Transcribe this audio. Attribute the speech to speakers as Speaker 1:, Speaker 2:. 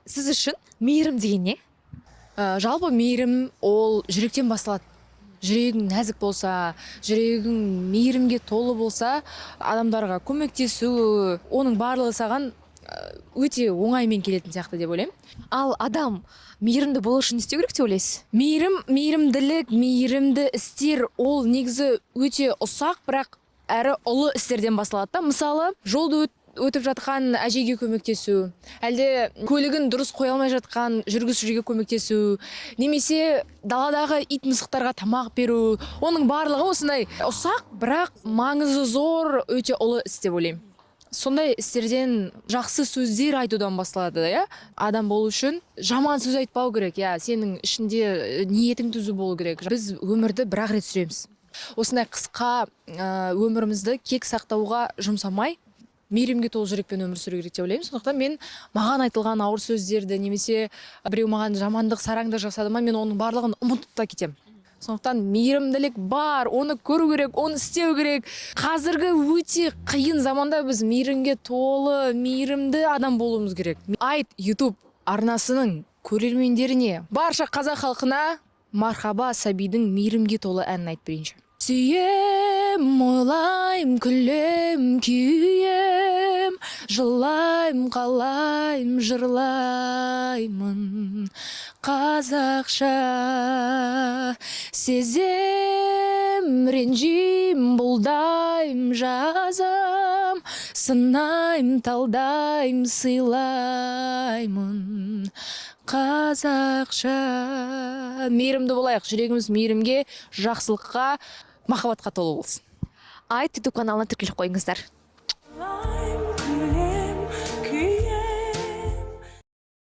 Speaker 1: Сіз үшін мейірім деген не?
Speaker 2: Жалпы мейірім ол жүректен басталады. Жүрегің нәзік болса, жүрегің мейірімге толы болса, адамдарға көмектесу, оның барлығы саған өте оңаймен келетін сияқты деп ойлаймын.
Speaker 1: Ал адам мейірімді болу үшін не істеу керек деп ойлайсыз?
Speaker 2: Мейірімділік, мейірімді істер ол негізі өте ұсақ, бірақ әрі ұлы істерден басталады да. Мысалы, жолды өтіп жатқан әжеге көмектесу, әлде көлігін дұрыс қоя алмай жатқан жүргізушіге көмектесу, немесе даладағы ит мысықтарға тамақ беру, оның барлығы осындай ұсақ, бірақ маңызы зор, өте ұлы іс деп ойлаймын. Сондай істерден жақсы сөздер айтудан басталады, иә? Адам болу үшін жаман сөз айтпау керек, иә, сенің ішінде ниетің түзу болу керек. Біз өмірді бір-ақ рет сүреміз. Осындай қысқа өмірімізді кек сақтауға жұмсамай, мейірімге толы жүрекпен өмір сүру керек деп ойлаймын. Сондықтан маған айтылған ауыр сөздерді немесе біреу маған жамандық, сараңдық жасады ма, мен оның барлығын ұмытып та кетемін. Сондықтан мейірімділік бар, оны көру керек, оны істеу керек. Қазіргі өте қиын заманда біз мейірімге толы, мейірімді адам болуымыз керек. Айт YouTube арнасының көрермендеріне, барша қазақ халқына Мархаба Сәбидің мейірімге толы әнін айтып берейінші. Сүйем, ойлайм, күлем, күйем, жылайм, қалайм, жырлаймын қазақша. Сезем, ренжим, бұлдайм, жазам, сынайм, талдайм, сыйлаймын қазақша. Мейірімді болайық, жүрегіміз мейірімге, жақсылыққа, махаббатқа толы болсын.
Speaker 1: Айт YouTube каналына тіркеліп қойыңыздар.